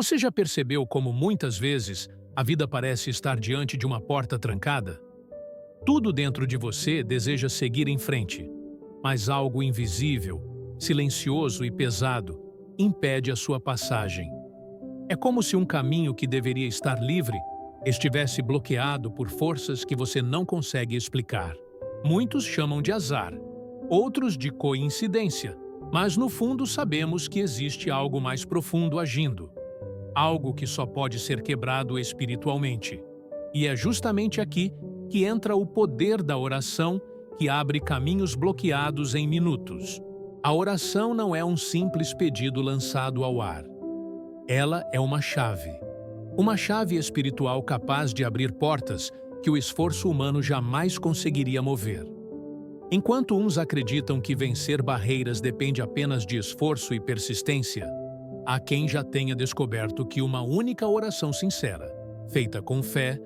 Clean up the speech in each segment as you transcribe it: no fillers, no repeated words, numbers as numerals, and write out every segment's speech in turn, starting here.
Você já percebeu como muitas vezes a vida parece estar diante de uma porta trancada? Tudo dentro de você deseja seguir em frente, mas algo invisível, silencioso e pesado impede a sua passagem. É como se um caminho que deveria estar livre estivesse bloqueado por forças que você não consegue explicar. Muitos chamam de azar, outros de coincidência, mas no fundo sabemos que existe algo mais profundo agindo. Algo que só pode ser quebrado espiritualmente. E é justamente aqui que entra o poder da oração, que abre caminhos bloqueados em minutos. A oração não é um simples pedido lançado ao ar. Ela é uma chave espiritual capaz de abrir portas que o esforço humano jamais conseguiria mover. Enquanto uns acreditam que vencer barreiras depende apenas de esforço e persistência, há quem já tenha descoberto que uma única oração sincera, feita com fé,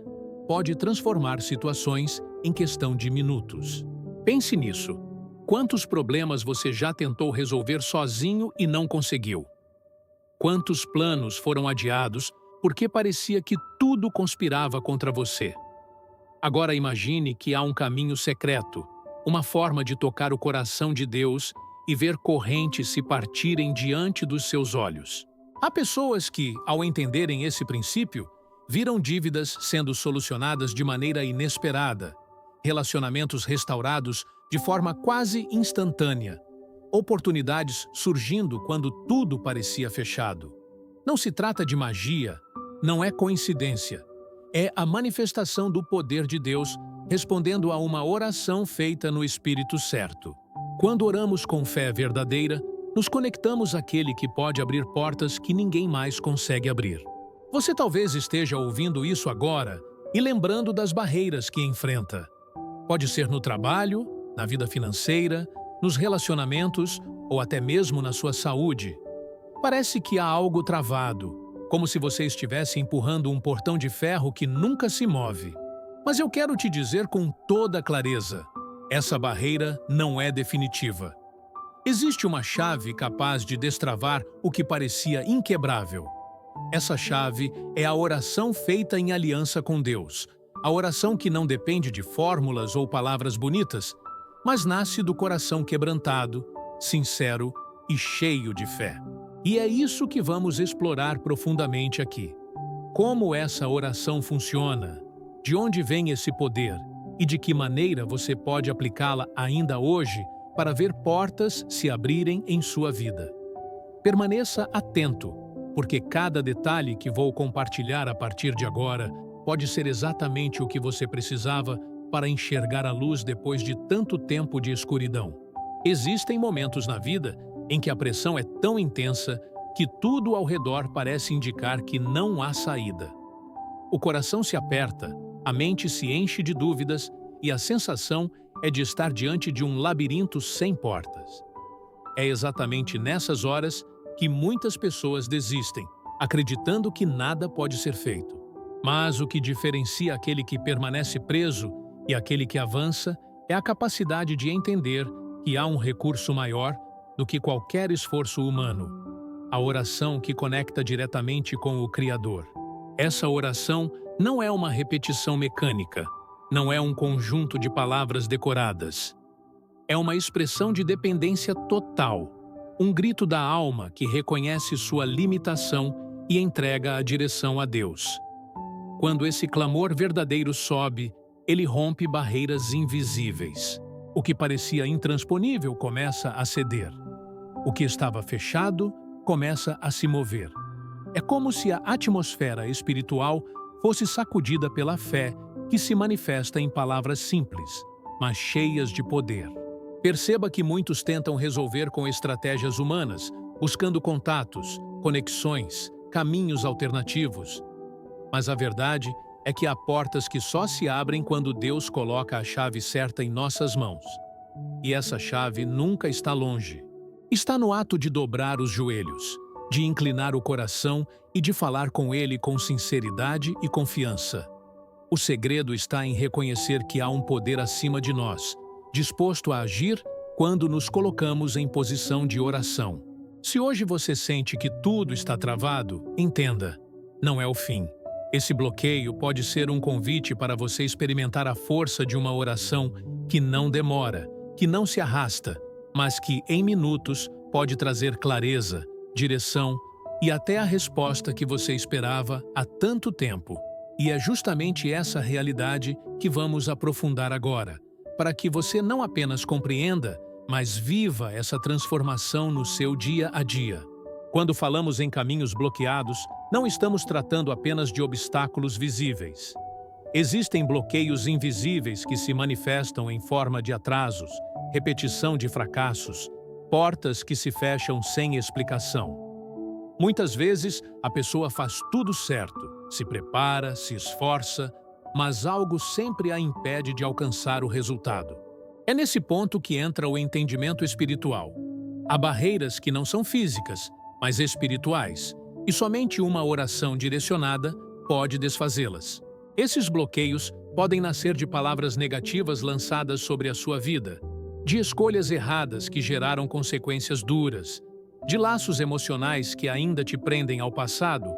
pode transformar situações em questão de minutos. Pense nisso. Quantos problemas você já tentou resolver sozinho e não conseguiu? Quantos planos foram adiados porque parecia que tudo conspirava contra você? Agora imagine que há um caminho secreto, uma forma de tocar o coração de Deus e ver correntes se partirem diante dos seus olhos. Há pessoas que, ao entenderem esse princípio, viram dívidas sendo solucionadas de maneira inesperada, relacionamentos restaurados de forma quase instantânea, oportunidades surgindo quando tudo parecia fechado. Não se trata de magia, não é coincidência. É a manifestação do poder de Deus respondendo a uma oração feita no Espírito certo. Quando oramos com fé verdadeira, nos conectamos àquele que pode abrir portas que ninguém mais consegue abrir. Você talvez esteja ouvindo isso agora e lembrando das barreiras que enfrenta. Pode ser no trabalho, na vida financeira, nos relacionamentos ou até mesmo na sua saúde. Parece que há algo travado, como se você estivesse empurrando um portão de ferro que nunca se move. Mas eu quero te dizer com toda clareza, essa barreira não é definitiva. Existe uma chave capaz de destravar o que parecia inquebrável. Essa chave é a oração feita em aliança com Deus. A oração que não depende de fórmulas ou palavras bonitas, mas nasce do coração quebrantado, sincero e cheio de fé. E é isso que vamos explorar profundamente aqui. Como essa oração funciona, de onde vem esse poder e de que maneira você pode aplicá-la ainda hoje para ver portas se abrirem em sua vida. Permaneça atento, porque cada detalhe que vou compartilhar a partir de agora pode ser exatamente o que você precisava para enxergar a luz depois de tanto tempo de escuridão. Existem momentos na vida em que a pressão é tão intensa que tudo ao redor parece indicar que não há saída. O coração se aperta, a mente se enche de dúvidas e a sensação é de estar diante de um labirinto sem portas. É exatamente nessas horas que muitas pessoas desistem, acreditando que nada pode ser feito. Mas o que diferencia aquele que permanece preso e aquele que avança é a capacidade de entender que há um recurso maior do que qualquer esforço humano, a oração que conecta diretamente com o Criador. Essa oração não é uma repetição mecânica, não é um conjunto de palavras decoradas. É uma expressão de dependência total, um grito da alma que reconhece sua limitação e entrega a direção a Deus. Quando esse clamor verdadeiro sobe, ele rompe barreiras invisíveis. O que parecia intransponível começa a ceder. O que estava fechado começa a se mover. É como se a atmosfera espiritual fosse sacudida pela fé que se manifesta em palavras simples, mas cheias de poder. Perceba que muitos tentam resolver com estratégias humanas, buscando contatos, conexões, caminhos alternativos. Mas a verdade é que há portas que só se abrem quando Deus coloca a chave certa em nossas mãos. E essa chave nunca está longe. Está no ato de dobrar os joelhos, de inclinar o coração e de falar com Ele com sinceridade e confiança. O segredo está em reconhecer que há um poder acima de nós, disposto a agir quando nos colocamos em posição de oração. Se hoje você sente que tudo está travado, entenda, não é o fim. Esse bloqueio pode ser um convite para você experimentar a força de uma oração que não demora, que não se arrasta, mas que, em minutos, pode trazer clareza, direção e até a resposta que você esperava há tanto tempo. E é justamente essa realidade que vamos aprofundar agora, para que você não apenas compreenda, mas viva essa transformação no seu dia a dia. Quando falamos em caminhos bloqueados, não estamos tratando apenas de obstáculos visíveis. Existem bloqueios invisíveis que se manifestam em forma de atrasos, repetição de fracassos, portas que se fecham sem explicação. Muitas vezes, a pessoa faz tudo certo, se prepara, se esforça, mas algo sempre a impede de alcançar o resultado. É nesse ponto que entra o entendimento espiritual. Há barreiras que não são físicas, mas espirituais, e somente uma oração direcionada pode desfazê-las. Esses bloqueios podem nascer de palavras negativas lançadas sobre a sua vida, de escolhas erradas que geraram consequências duras, de laços emocionais que ainda te prendem ao passado,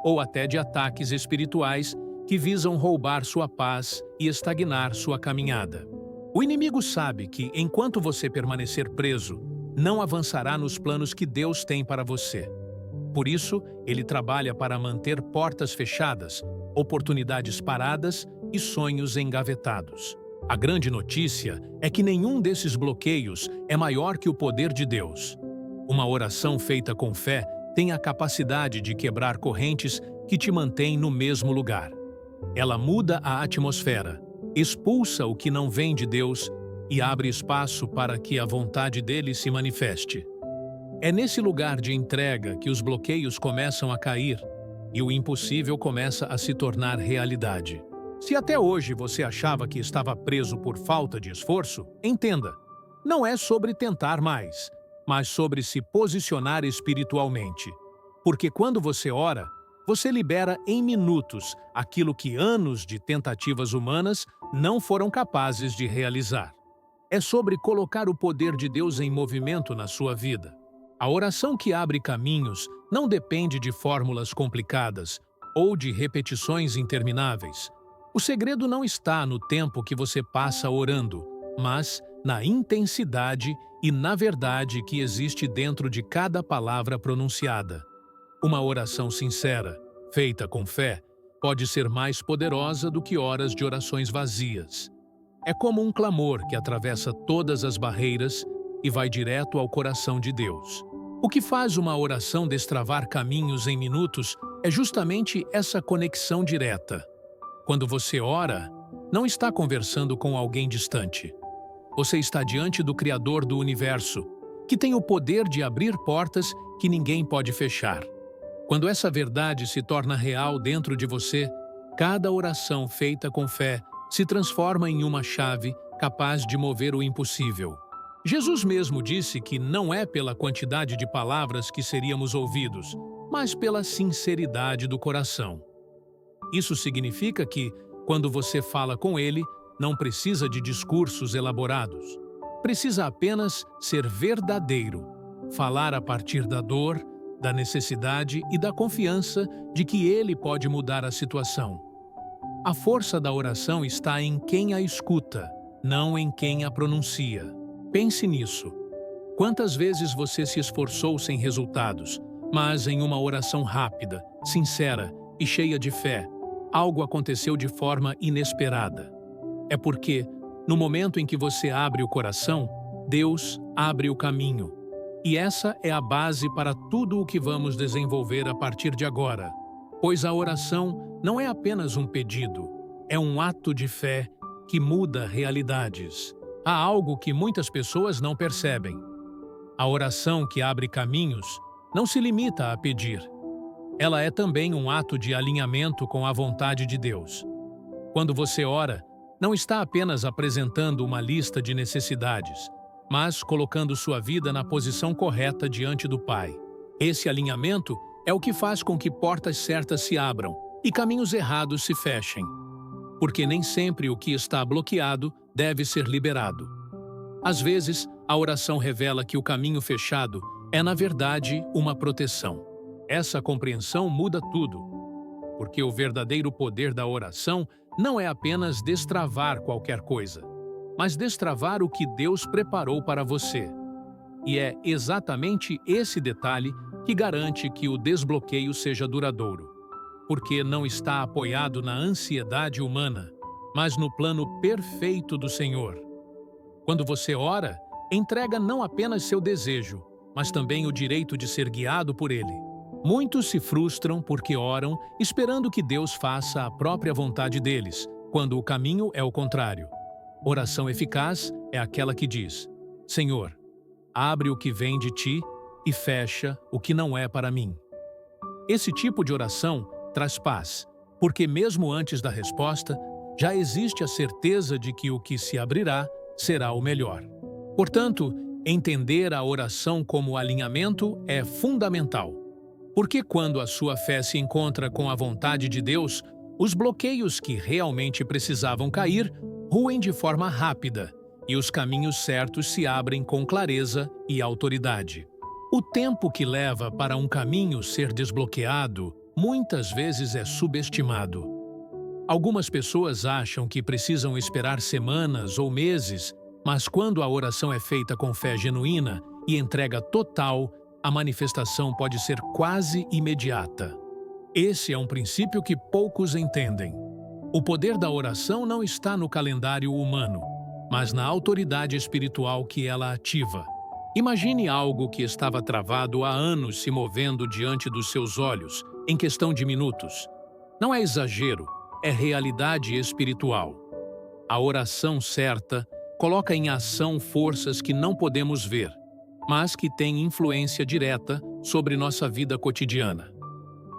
ou até de ataques espirituais que visam roubar sua paz e estagnar sua caminhada. O inimigo sabe que, enquanto você permanecer preso, não avançará nos planos que Deus tem para você. Por isso, ele trabalha para manter portas fechadas, oportunidades paradas e sonhos engavetados. A grande notícia é que nenhum desses bloqueios é maior que o poder de Deus. Uma oração feita com fé tem a capacidade de quebrar correntes que te mantêm no mesmo lugar. Ela muda a atmosfera, expulsa o que não vem de Deus e abre espaço para que a vontade dele se manifeste. É nesse lugar de entrega que os bloqueios começam a cair e o impossível começa a se tornar realidade. Se até hoje você achava que estava preso por falta de esforço, entenda, não é sobre tentar mais, mas sobre se posicionar espiritualmente. Porque quando você ora, você libera em minutos aquilo que anos de tentativas humanas não foram capazes de realizar. É sobre colocar o poder de Deus em movimento na sua vida. A oração que abre caminhos não depende de fórmulas complicadas ou de repetições intermináveis. O segredo não está no tempo que você passa orando, mas na intensidade e na verdade que existe dentro de cada palavra pronunciada. Uma oração sincera, feita com fé, pode ser mais poderosa do que horas de orações vazias. É como um clamor que atravessa todas as barreiras e vai direto ao coração de Deus. O que faz uma oração destravar caminhos em minutos é justamente essa conexão direta. Quando você ora, não está conversando com alguém distante. Você está diante do Criador do Universo, que tem o poder de abrir portas que ninguém pode fechar. Quando essa verdade se torna real dentro de você, cada oração feita com fé se transforma em uma chave capaz de mover o impossível. Jesus mesmo disse que não é pela quantidade de palavras que seríamos ouvidos, mas pela sinceridade do coração. Isso significa que, quando você fala com Ele, não precisa de discursos elaborados. Precisa apenas ser verdadeiro, falar a partir da dor, da necessidade e da confiança de que Ele pode mudar a situação. A força da oração está em quem a escuta, não em quem a pronuncia. Pense nisso. Quantas vezes você se esforçou sem resultados, mas em uma oração rápida, sincera e cheia de fé, algo aconteceu de forma inesperada? É porque, no momento em que você abre o coração, Deus abre o caminho. E essa é a base para tudo o que vamos desenvolver a partir de agora. Pois a oração não é apenas um pedido, é um ato de fé que muda realidades. Há algo que muitas pessoas não percebem. A oração que abre caminhos não se limita a pedir. Ela é também um ato de alinhamento com a vontade de Deus. Quando você ora, não está apenas apresentando uma lista de necessidades, mas colocando sua vida na posição correta diante do Pai. Esse alinhamento é o que faz com que portas certas se abram e caminhos errados se fechem. Porque nem sempre o que está bloqueado deve ser liberado. Às vezes, a oração revela que o caminho fechado é, na verdade, uma proteção. Essa compreensão muda tudo, porque o verdadeiro poder da oração não é apenas destravar qualquer coisa, mas destravar o que Deus preparou para você. E é exatamente esse detalhe que garante que o desbloqueio seja duradouro, porque não está apoiado na ansiedade humana, mas no plano perfeito do Senhor. Quando você ora, entrega não apenas seu desejo, mas também o direito de ser guiado por Ele. Muitos se frustram porque oram esperando que Deus faça a própria vontade deles, quando o caminho é o contrário. Oração eficaz é aquela que diz: Senhor, abre o que vem de Ti e fecha o que não é para mim. Esse tipo de oração traz paz, porque mesmo antes da resposta, já existe a certeza de que o que se abrirá será o melhor. Portanto, entender a oração como alinhamento é fundamental, porque quando a sua fé se encontra com a vontade de Deus, os bloqueios que realmente precisavam cair ruem de forma rápida e os caminhos certos se abrem com clareza e autoridade. O tempo que leva para um caminho ser desbloqueado muitas vezes é subestimado. Algumas pessoas acham que precisam esperar semanas ou meses, mas quando a oração é feita com fé genuína e entrega total, a manifestação pode ser quase imediata. Esse é um princípio que poucos entendem. O poder da oração não está no calendário humano, mas na autoridade espiritual que ela ativa. Imagine algo que estava travado há anos se movendo diante dos seus olhos, em questão de minutos. Não é exagero, é realidade espiritual. A oração certa coloca em ação forças que não podemos ver, mas que têm influência direta sobre nossa vida cotidiana.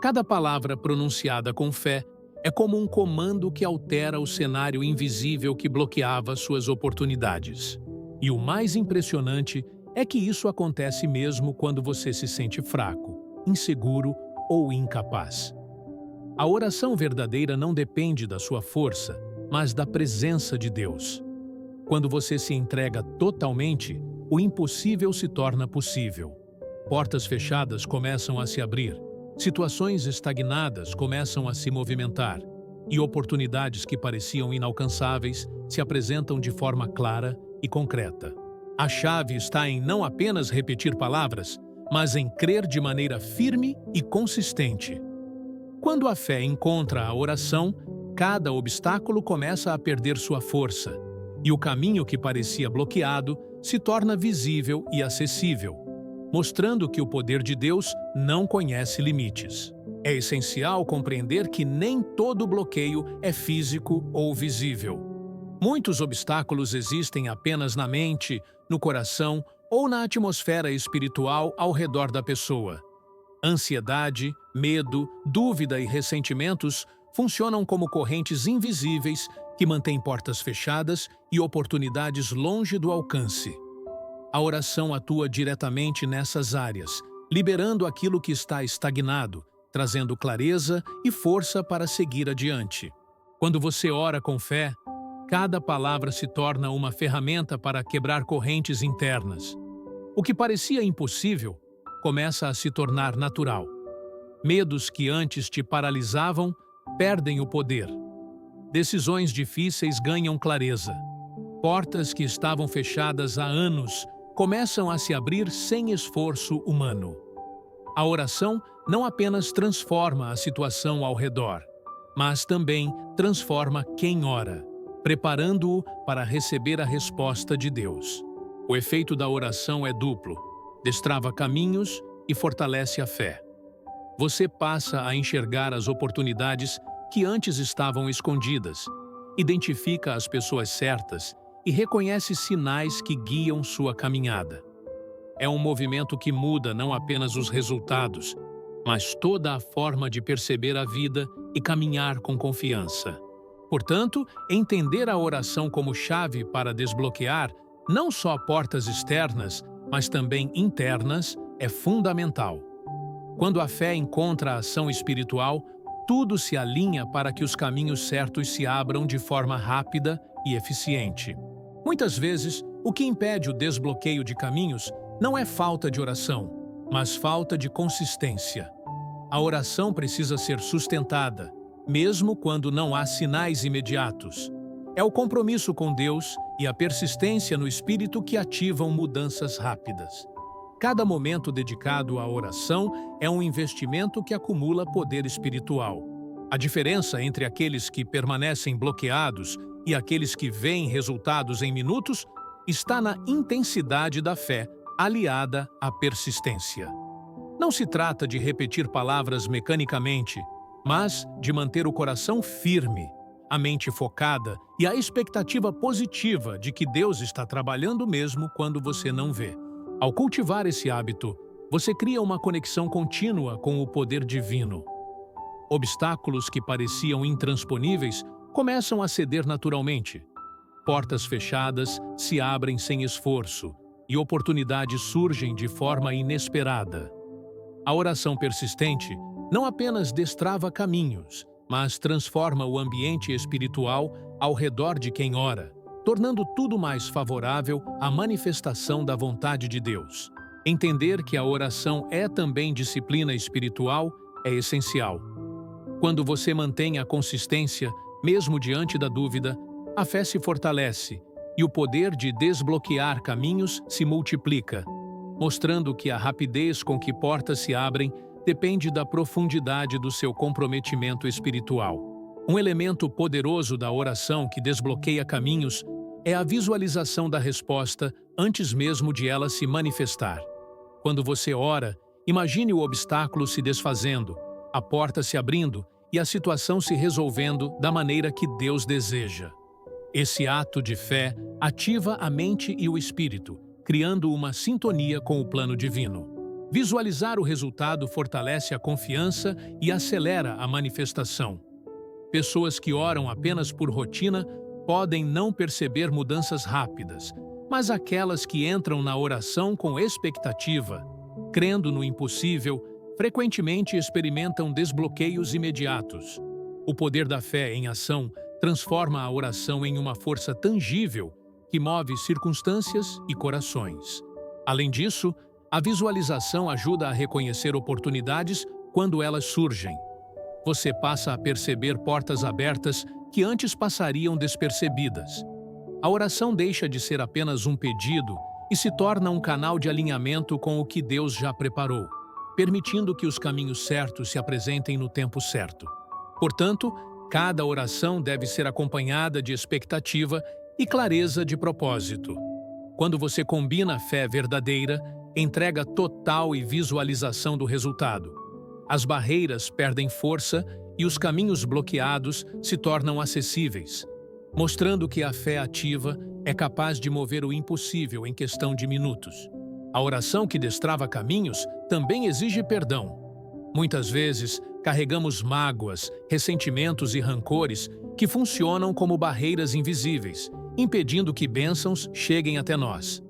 Cada palavra pronunciada com fé é como um comando que altera o cenário invisível que bloqueava suas oportunidades. E o mais impressionante é que isso acontece mesmo quando você se sente fraco, inseguro ou incapaz. A oração verdadeira não depende da sua força, mas da presença de Deus. Quando você se entrega totalmente, o impossível se torna possível. Portas fechadas começam a se abrir, situações estagnadas começam a se movimentar e oportunidades que pareciam inalcançáveis se apresentam de forma clara e concreta. A chave está em não apenas repetir palavras, mas em crer de maneira firme e consistente. Quando a fé encontra a oração, cada obstáculo começa a perder sua força, e o caminho que parecia bloqueado se torna visível e acessível, mostrando que o poder de Deus não conhece limites. É essencial compreender que nem todo bloqueio é físico ou visível. Muitos obstáculos existem apenas na mente, no coração ou na atmosfera espiritual ao redor da pessoa. Ansiedade, medo, dúvida e ressentimentos funcionam como correntes invisíveis que mantêm portas fechadas e oportunidades longe do alcance. A oração atua diretamente nessas áreas, liberando aquilo que está estagnado, trazendo clareza e força para seguir adiante. Quando você ora com fé, cada palavra se torna uma ferramenta para quebrar correntes internas. O que parecia impossível começa a se tornar natural. Medos que antes te paralisavam perdem o poder. Decisões difíceis ganham clareza. Portas que estavam fechadas há anos começam a se abrir sem esforço humano. A oração não apenas transforma a situação ao redor, mas também transforma quem ora, preparando-o para receber a resposta de Deus. O efeito da oração é duplo: destrava caminhos e fortalece a fé. Você passa a enxergar as oportunidades que antes estavam escondidas, identifica as pessoas certas e reconhece sinais que guiam sua caminhada. É um movimento que muda não apenas os resultados, mas toda a forma de perceber a vida e caminhar com confiança. Portanto, entender a oração como chave para desbloquear não só portas externas, mas também internas, é fundamental. Quando a fé encontra a ação espiritual, tudo se alinha para que os caminhos certos se abram de forma rápida e eficiente. Muitas vezes, o que impede o desbloqueio de caminhos não é falta de oração, mas falta de consistência. A oração precisa ser sustentada, mesmo quando não há sinais imediatos. É o compromisso com Deus e a persistência no Espírito que ativam mudanças rápidas. Cada momento dedicado à oração é um investimento que acumula poder espiritual. A diferença entre aqueles que permanecem bloqueados e aqueles que veem resultados em minutos está na intensidade da fé, aliada à persistência. Não se trata de repetir palavras mecanicamente, mas de manter o coração firme, a mente focada e a expectativa positiva de que Deus está trabalhando mesmo quando você não vê. Ao cultivar esse hábito, você cria uma conexão contínua com o poder divino. Obstáculos que pareciam intransponíveis começam a ceder naturalmente. Portas fechadas se abrem sem esforço e oportunidades surgem de forma inesperada. A oração persistente não apenas destrava caminhos, mas transforma o ambiente espiritual ao redor de quem ora, tornando tudo mais favorável à manifestação da vontade de Deus. Entender que a oração é também disciplina espiritual é essencial. Quando você mantém a consistência, mesmo diante da dúvida, a fé se fortalece e o poder de desbloquear caminhos se multiplica, mostrando que a rapidez com que portas se abrem depende da profundidade do seu comprometimento espiritual. Um elemento poderoso da oração que desbloqueia caminhos é a visualização da resposta antes mesmo de ela se manifestar. Quando você ora, imagine o obstáculo se desfazendo, a porta se abrindo e a situação se resolvendo da maneira que Deus deseja. Esse ato de fé ativa a mente e o espírito, criando uma sintonia com o plano divino. Visualizar o resultado fortalece a confiança e acelera a manifestação. Pessoas que oram apenas por rotina podem não perceber mudanças rápidas, mas aquelas que entram na oração com expectativa, crendo no impossível, frequentemente experimentam desbloqueios imediatos. O poder da fé em ação transforma a oração em uma força tangível que move circunstâncias e corações. Além disso, a visualização ajuda a reconhecer oportunidades quando elas surgem. Você passa a perceber portas abertas que antes passariam despercebidas. A oração deixa de ser apenas um pedido e se torna um canal de alinhamento com o que Deus já preparou, permitindo que os caminhos certos se apresentem no tempo certo. Portanto, cada oração deve ser acompanhada de expectativa e clareza de propósito. Quando você combina fé verdadeira, entrega total e visualização do resultado. As barreiras perdem força e os caminhos bloqueados se tornam acessíveis, mostrando que a fé ativa é capaz de mover o impossível em questão de minutos. A oração que destrava caminhos também exige perdão. Muitas vezes, carregamos mágoas, ressentimentos e rancores que funcionam como barreiras invisíveis, impedindo que bênçãos cheguem até nós.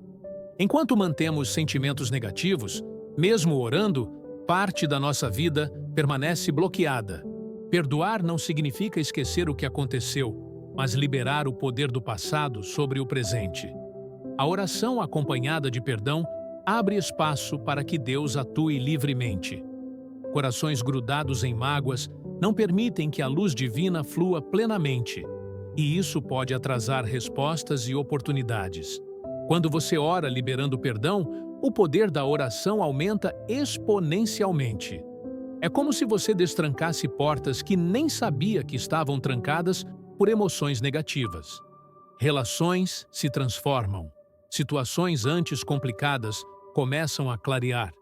Enquanto mantemos sentimentos negativos, mesmo orando, parte da nossa vida permanece bloqueada. Perdoar não significa esquecer o que aconteceu, mas liberar o poder do passado sobre o presente. A oração acompanhada de perdão abre espaço para que Deus atue livremente. Corações grudados em mágoas não permitem que a luz divina flua plenamente, e isso pode atrasar respostas e oportunidades. Quando você ora liberando perdão, o poder da oração aumenta exponencialmente. É como se você destrancasse portas que nem sabia que estavam trancadas por emoções negativas. Relações se transformam, situações antes complicadas começam a clarear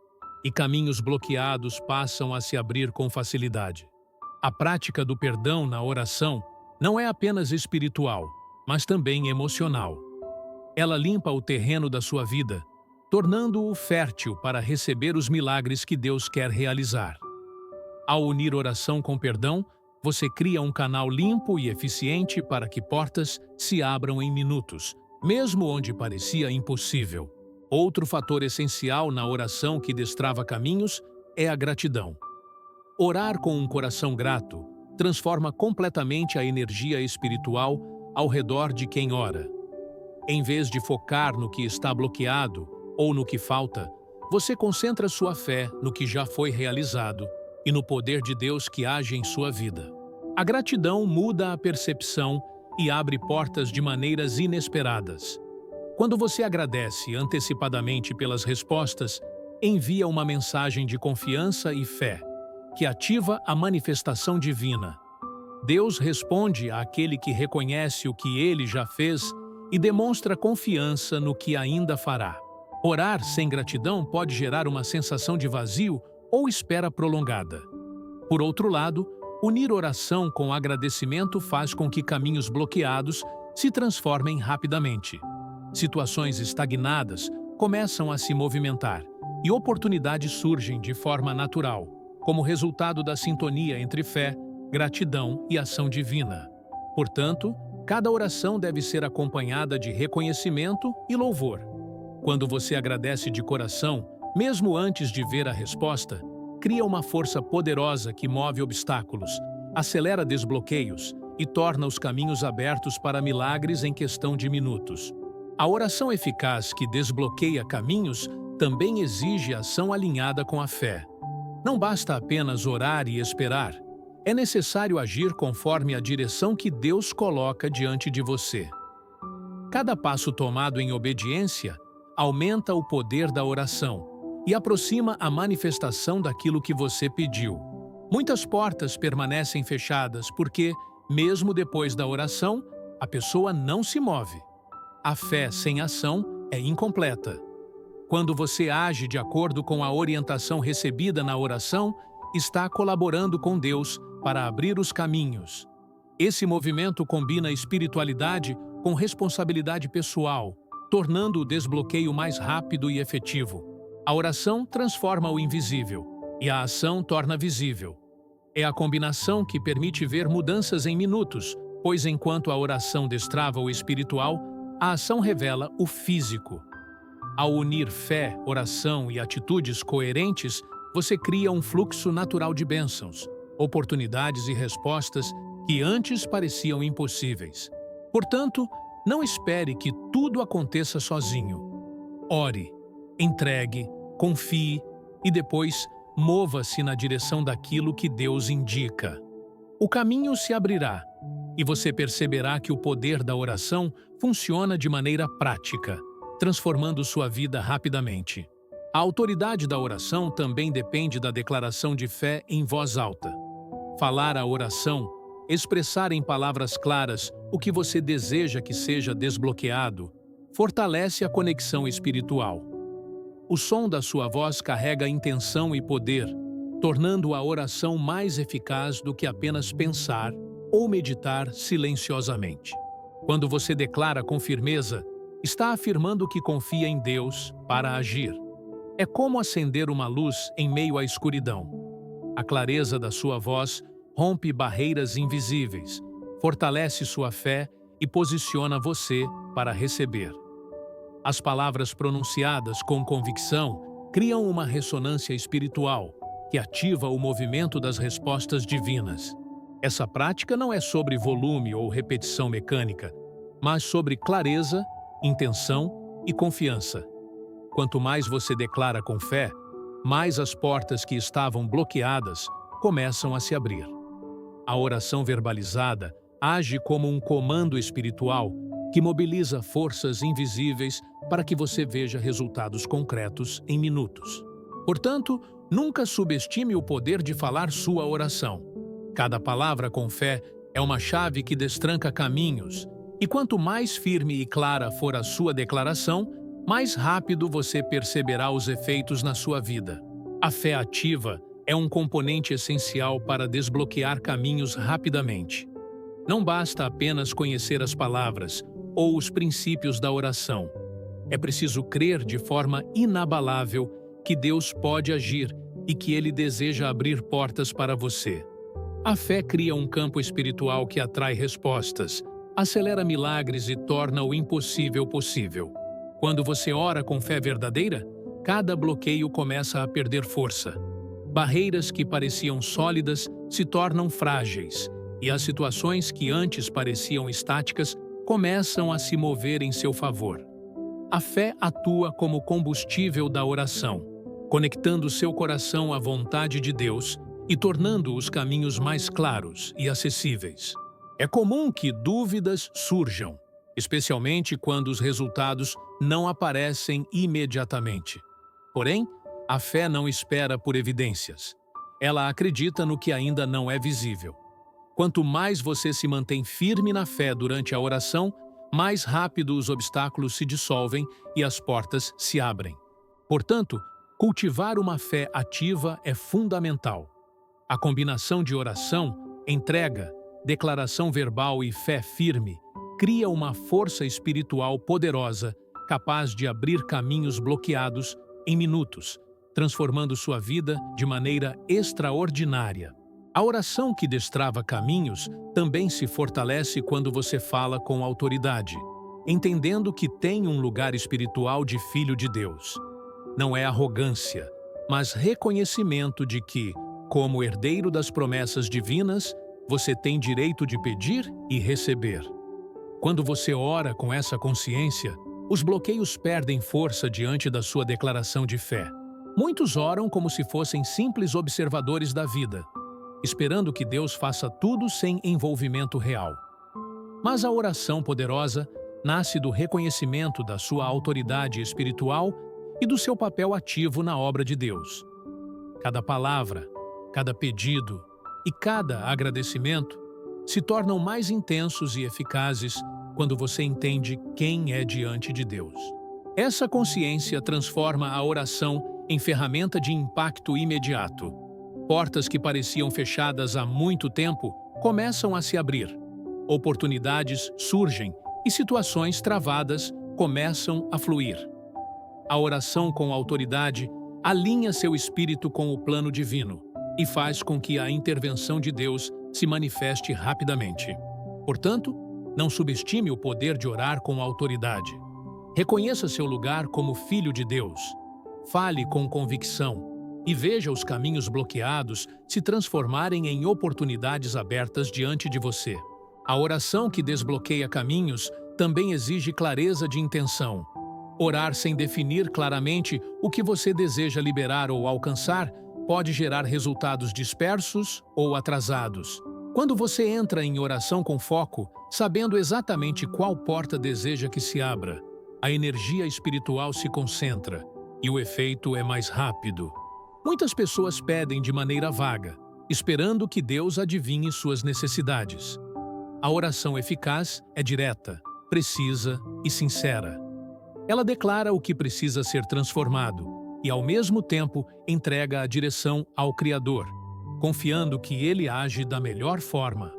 e caminhos bloqueados passam a se abrir com facilidade. A prática do perdão na oração não é apenas espiritual, mas também emocional. Ela limpa o terreno da sua vida, tornando-o fértil para receber os milagres que Deus quer realizar. Ao unir oração com perdão, você cria um canal limpo e eficiente para que portas se abram em minutos, mesmo onde parecia impossível. Outro fator essencial na oração que destrava caminhos é a gratidão. Orar com um coração grato transforma completamente a energia espiritual ao redor de quem ora. Em vez de focar no que está bloqueado ou no que falta, você concentra sua fé no que já foi realizado e no poder de Deus que age em sua vida. A gratidão muda a percepção e abre portas de maneiras inesperadas. Quando você agradece antecipadamente pelas respostas, envia uma mensagem de confiança e fé, que ativa a manifestação divina. Deus responde àquele que reconhece o que ele já fez e demonstra confiança no que ainda fará. Orar sem gratidão pode gerar uma sensação de vazio ou espera prolongada. Por outro lado, unir oração com agradecimento faz com que caminhos bloqueados se transformem rapidamente. Situações estagnadas começam a se movimentar e oportunidades surgem de forma natural, como resultado da sintonia entre fé, gratidão e ação divina. Portanto, cada oração deve ser acompanhada de reconhecimento e louvor. Quando você agradece de coração, mesmo antes de ver a resposta, cria uma força poderosa que move obstáculos, acelera desbloqueios e torna os caminhos abertos para milagres em questão de minutos. A oração eficaz que desbloqueia caminhos também exige ação alinhada com a fé. Não basta apenas orar e esperar. É necessário agir conforme a direção que Deus coloca diante de você. Cada passo tomado em obediência aumenta o poder da oração e aproxima a manifestação daquilo que você pediu. Muitas portas permanecem fechadas porque, mesmo depois da oração, a pessoa não se move. A fé sem ação é incompleta. Quando você age de acordo com a orientação recebida na oração, está colaborando com Deus para abrir os caminhos. Esse movimento combina espiritualidade com responsabilidade pessoal, tornando o desbloqueio mais rápido e efetivo. A oração transforma o invisível e a ação torna visível. É a combinação que permite ver mudanças em minutos, pois enquanto a oração destrava o espiritual, a ação revela o físico. Ao unir fé, oração e atitudes coerentes, você cria um fluxo natural de bênçãos, oportunidades e respostas que antes pareciam impossíveis. Portanto, não espere que tudo aconteça sozinho. Ore, entregue, confie e depois mova-se na direção daquilo que Deus indica. O caminho se abrirá e você perceberá que o poder da oração funciona de maneira prática, transformando sua vida rapidamente. A autoridade da oração também depende da declaração de fé em voz alta. Falar a oração, expressar em palavras claras o que você deseja que seja desbloqueado, fortalece a conexão espiritual. O som da sua voz carrega intenção e poder, tornando a oração mais eficaz do que apenas pensar ou meditar silenciosamente. Quando você declara com firmeza, está afirmando que confia em Deus para agir. É como acender uma luz em meio à escuridão. A clareza da sua voz rompe barreiras invisíveis, fortalece sua fé e posiciona você para receber. As palavras pronunciadas com convicção criam uma ressonância espiritual que ativa o movimento das respostas divinas. Essa prática não é sobre volume ou repetição mecânica, mas sobre clareza, intenção e confiança. Quanto mais você declara com fé, mais as portas que estavam bloqueadas começam a se abrir. A oração verbalizada age como um comando espiritual que mobiliza forças invisíveis para que você veja resultados concretos em minutos. Portanto, nunca subestime o poder de falar sua oração. Cada palavra com fé é uma chave que destranca caminhos, e quanto mais firme e clara for a sua declaração, mais rápido você perceberá os efeitos na sua vida. A fé ativa é um componente essencial para desbloquear caminhos rapidamente. Não basta apenas conhecer as palavras ou os princípios da oração. É preciso crer de forma inabalável que Deus pode agir e que Ele deseja abrir portas para você. A fé cria um campo espiritual que atrai respostas, acelera milagres e torna o impossível possível. Quando você ora com fé verdadeira, cada bloqueio começa a perder força. Barreiras que pareciam sólidas se tornam frágeis, e as situações que antes pareciam estáticas começam a se mover em seu favor. A fé atua como combustível da oração. conectando seu coração à vontade de Deus e tornando os caminhos mais claros e acessíveis. É comum que dúvidas surjam, especialmente quando os resultados não aparecem imediatamente. Porém, a fé não espera por evidências. Ela acredita no que ainda não é visível. Quanto mais você se mantém firme na fé durante a oração, mais rápido os obstáculos se dissolvem e as portas se abrem. Portanto, cultivar uma fé ativa é fundamental. A combinação de oração, entrega, declaração verbal e fé firme cria uma força espiritual poderosa capaz de abrir caminhos bloqueados em minutos, transformando sua vida de maneira extraordinária. A oração que destrava caminhos também se fortalece quando você fala com autoridade, entendendo que tem um lugar espiritual de filho de Deus. Não é arrogância, mas reconhecimento de que, como herdeiro das promessas divinas, você tem direito de pedir e receber. Quando você ora com essa consciência, os bloqueios perdem força diante da sua declaração de fé. Muitos oram como se fossem simples observadores da vida, esperando que Deus faça tudo sem envolvimento real. Mas a oração poderosa nasce do reconhecimento da sua autoridade espiritual e do seu papel ativo na obra de Deus. Cada palavra, cada pedido e cada agradecimento se tornam mais intensos e eficazes quando você entende quem é diante de Deus. Essa consciência transforma a oração em ferramenta de impacto imediato. Portas que pareciam fechadas há muito tempo começam a se abrir. Oportunidades surgem e situações travadas começam a fluir. A oração com autoridade alinha seu espírito com o plano divino e faz com que a intervenção de Deus se manifeste rapidamente. Portanto, não subestime o poder de orar com autoridade. Reconheça seu lugar como filho de Deus. Fale com convicção e veja os caminhos bloqueados se transformarem em oportunidades abertas diante de você. A oração que desbloqueia caminhos também exige clareza de intenção. Orar sem definir claramente o que você deseja liberar ou alcançar pode gerar resultados dispersos ou atrasados. Quando você entra em oração com foco, sabendo exatamente qual porta deseja que se abra, a energia espiritual se concentra e o efeito é mais rápido. Muitas pessoas pedem de maneira vaga, esperando que Deus adivinhe suas necessidades. A oração eficaz é direta, precisa e sincera. Ela declara o que precisa ser transformado e, ao mesmo tempo, entrega a direção ao Criador, confiando que Ele age da melhor forma.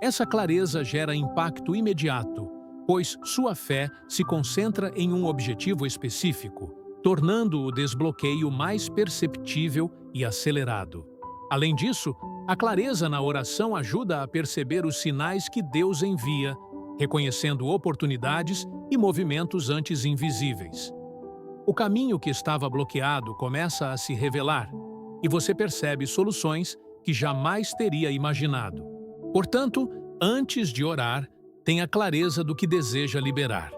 Essa clareza gera impacto imediato, pois sua fé se concentra em um objetivo específico, tornando o desbloqueio mais perceptível e acelerado. Além disso, a clareza na oração ajuda a perceber os sinais que Deus envia, reconhecendo oportunidades e movimentos antes invisíveis. O caminho que estava bloqueado começa a se revelar, e você percebe soluções que jamais teria imaginado. Portanto, antes de orar, tenha clareza do que deseja liberar.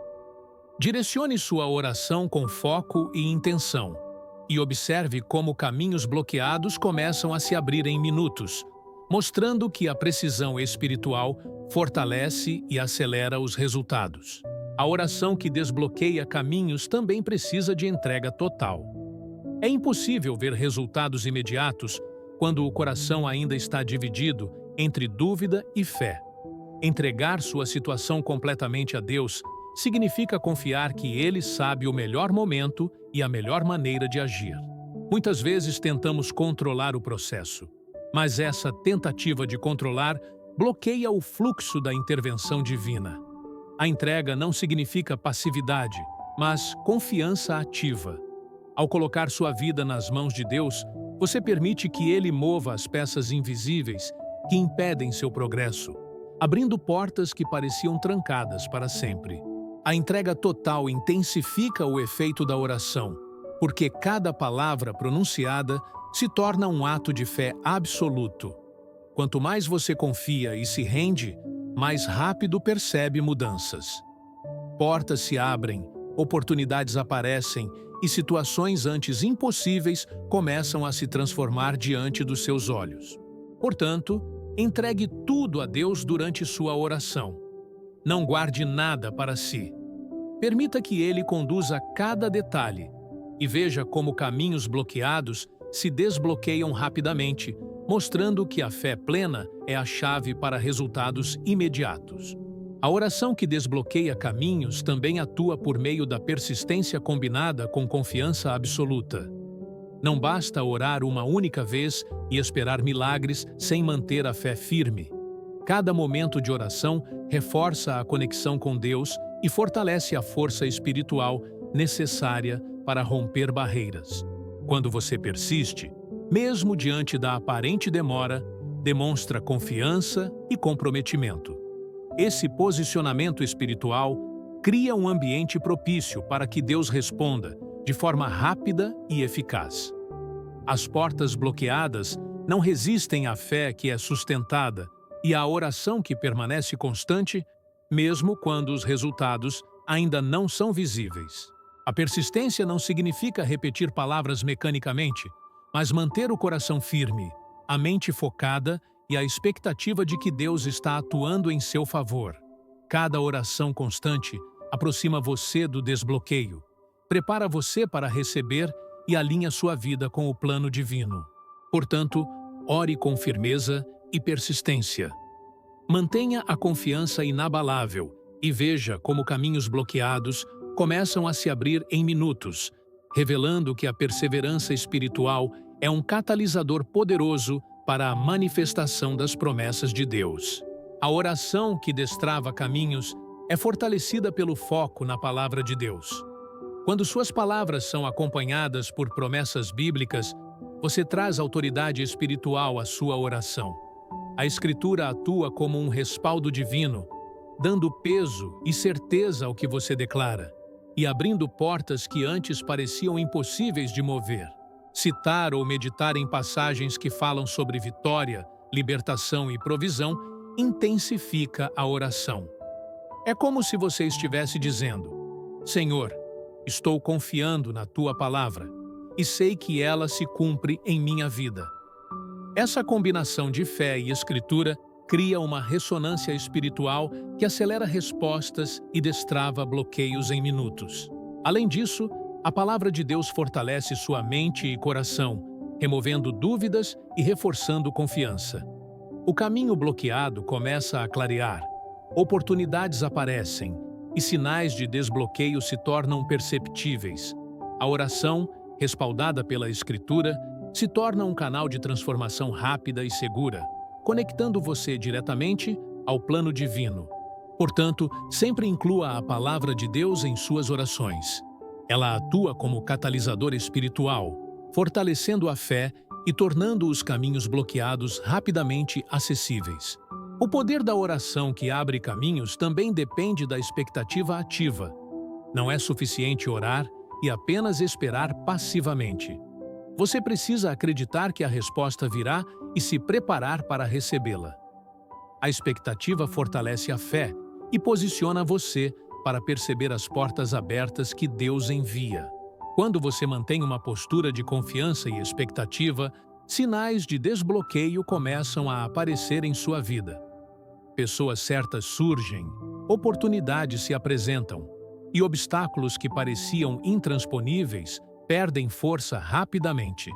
Direcione sua oração com foco e intenção, e observe como caminhos bloqueados começam a se abrir em minutos, mostrando que a precisão espiritual fortalece e acelera os resultados. A oração que desbloqueia caminhos também precisa de entrega total. É impossível ver resultados imediatos quando o coração ainda está dividido entre dúvida e fé. Entregar sua situação completamente a Deus significa confiar que Ele sabe o melhor momento e a melhor maneira de agir. Muitas vezes tentamos controlar o processo, mas essa tentativa de controlar bloqueia o fluxo da intervenção divina. A entrega não significa passividade, mas confiança ativa. Ao colocar sua vida nas mãos de Deus, você permite que Ele mova as peças invisíveis que impedem seu progresso, abrindo portas que pareciam trancadas para sempre. A entrega total intensifica o efeito da oração, porque cada palavra pronunciada se torna um ato de fé absoluto. Quanto mais você confia e se rende, mais rápido percebe mudanças. Portas se abrem, oportunidades aparecem e situações antes impossíveis começam a se transformar diante dos seus olhos. Portanto, entregue tudo a Deus durante sua oração. Não guarde nada para si. Permita que Ele conduza cada detalhe e veja como caminhos bloqueados se desbloqueiam rapidamente, mostrando que a fé plena é a chave para resultados imediatos. A oração que desbloqueia caminhos também atua por meio da persistência combinada com confiança absoluta. Não basta orar uma única vez e esperar milagres sem manter a fé firme. Cada momento de oração reforça a conexão com Deus e fortalece a força espiritual necessária para romper barreiras. Quando você persiste, mesmo diante da aparente demora, demonstra confiança e comprometimento. Esse posicionamento espiritual cria um ambiente propício para que Deus responda de forma rápida e eficaz. As portas bloqueadas não resistem à fé que é sustentada e à oração que permanece constante, mesmo quando os resultados ainda não são visíveis. A persistência não significa repetir palavras mecanicamente, mas manter o coração firme, a mente focada e a expectativa de que Deus está atuando em seu favor. Cada oração constante aproxima você do desbloqueio, prepara você para receber e alinha sua vida com o plano divino. Portanto, ore com firmeza e persistência. Mantenha a confiança inabalável e veja como caminhos bloqueados começam a se abrir em minutos, revelando que a perseverança espiritual é um catalisador poderoso para a manifestação das promessas de Deus. A oração que destrava caminhos é fortalecida pelo foco na palavra de Deus. Quando suas palavras são acompanhadas por promessas bíblicas, você traz autoridade espiritual à sua oração. A Escritura atua como um respaldo divino, dando peso e certeza ao que você declara, e abrindo portas que antes pareciam impossíveis de mover. Citar ou meditar em passagens que falam sobre vitória, libertação e provisão intensifica a oração. É como se você estivesse dizendo: Senhor, estou confiando na Tua palavra e sei que ela se cumpre em minha vida. Essa combinação de fé e escritura cria uma ressonância espiritual que acelera respostas e destrava bloqueios em minutos. Além disso, a palavra de Deus fortalece sua mente e coração, removendo dúvidas e reforçando confiança. O caminho bloqueado começa a clarear, oportunidades aparecem e sinais de desbloqueio se tornam perceptíveis. A oração, respaldada pela Escritura, se torna um canal de transformação rápida e segura, conectando você diretamente ao plano divino. Portanto, sempre inclua a palavra de Deus em suas orações. Ela atua como catalisador espiritual, fortalecendo a fé e tornando os caminhos bloqueados rapidamente acessíveis. O poder da oração que abre caminhos também depende da expectativa ativa. Não é suficiente orar e apenas esperar passivamente. Você precisa acreditar que a resposta virá e se preparar para recebê-la. A expectativa fortalece a fé e posiciona você para perceber as portas abertas que Deus envia. Quando você mantém uma postura de confiança e expectativa, sinais de desbloqueio começam a aparecer em sua vida. Pessoas certas surgem, oportunidades se apresentam, e obstáculos que pareciam intransponíveis perdem força rapidamente.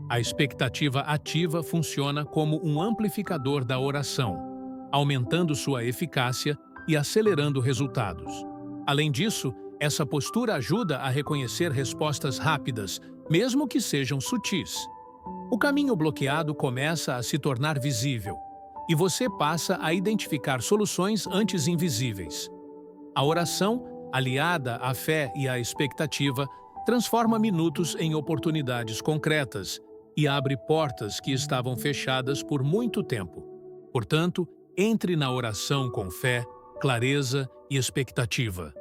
A expectativa ativa funciona como um amplificador da oração, aumentando sua eficácia e acelerando resultados. Além disso, essa postura ajuda a reconhecer respostas rápidas, mesmo que sejam sutis. O caminho bloqueado começa a se tornar visível, e você passa a identificar soluções antes invisíveis. A oração, aliada à fé e à expectativa, transforma minutos em oportunidades concretas e abre portas que estavam fechadas por muito tempo. Portanto, entre na oração com fé, clareza e expectativa.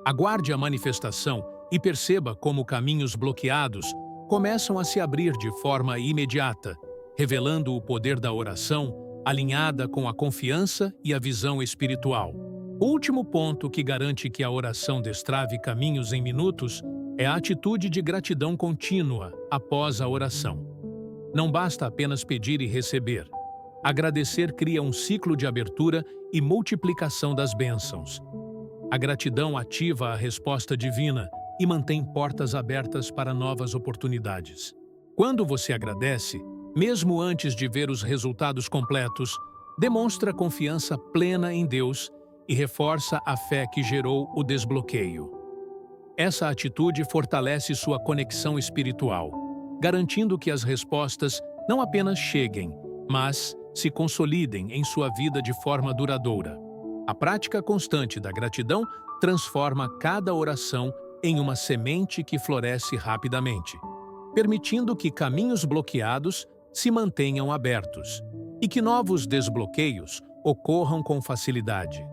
Aguarde a manifestação e perceba como caminhos bloqueados começam a se abrir de forma imediata, revelando o poder da oração alinhada com a confiança e a visão espiritual. O último ponto que garante que a oração destrave caminhos em minutos É a atitude de gratidão contínua após a oração. Não basta apenas pedir e receber. Agradecer cria um ciclo de abertura e multiplicação das bênçãos. A gratidão ativa a resposta divina e mantém portas abertas para novas oportunidades. Quando você agradece, mesmo antes de ver os resultados completos, demonstra confiança plena em Deus e reforça a fé que gerou o desbloqueio. Essa atitude fortalece sua conexão espiritual, garantindo que as respostas não apenas cheguem, mas se consolidem em sua vida de forma duradoura. A prática constante da gratidão transforma cada oração em uma semente que floresce rapidamente, permitindo que caminhos bloqueados se mantenham abertos e que novos desbloqueios ocorram com facilidade.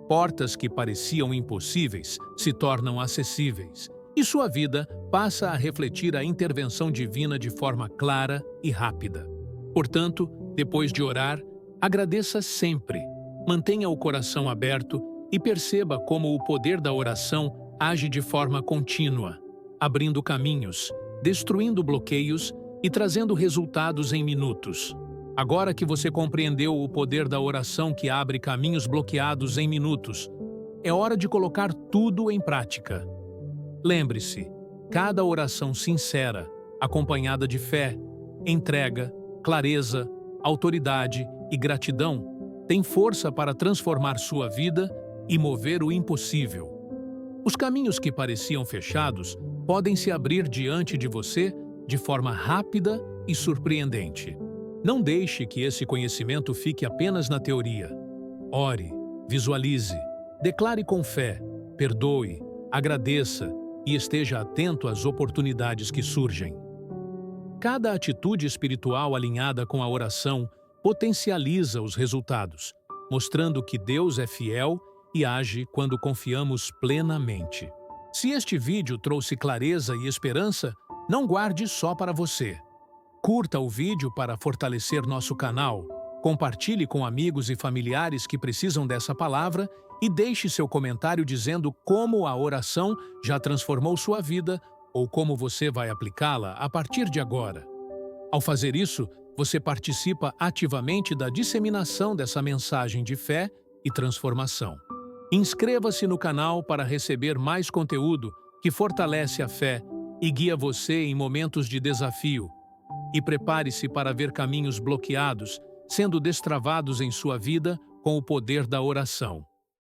Portas que pareciam impossíveis se tornam acessíveis e sua vida passa a refletir a intervenção divina de forma clara e rápida. Portanto, depois de orar, agradeça sempre, mantenha o coração aberto e perceba como o poder da oração age de forma contínua, abrindo caminhos, destruindo bloqueios e trazendo resultados em minutos. Agora que você compreendeu o poder da oração que abre caminhos bloqueados em minutos, é hora de colocar tudo em prática. Lembre-se, cada oração sincera, acompanhada de fé, entrega, clareza, autoridade e gratidão, tem força para transformar sua vida e mover o impossível. Os caminhos que pareciam fechados podem se abrir diante de você de forma rápida e surpreendente. Não deixe que esse conhecimento fique apenas na teoria. Ore, visualize, declare com fé, perdoe, agradeça e esteja atento às oportunidades que surgem. Cada atitude espiritual alinhada com a oração potencializa os resultados, mostrando que Deus é fiel e age quando confiamos plenamente. Se este vídeo trouxe clareza e esperança, não guarde só para você. Curta o vídeo para fortalecer nosso canal, compartilhe com amigos e familiares que precisam dessa palavra e deixe seu comentário dizendo como a oração já transformou sua vida ou como você vai aplicá-la a partir de agora. Ao fazer isso, você participa ativamente da disseminação dessa mensagem de fé e transformação. Inscreva-se no canal para receber mais conteúdo que fortalece a fé e guia você em momentos de desafio. E prepare-se para ver caminhos bloqueados sendo destravados em sua vida com o poder da oração.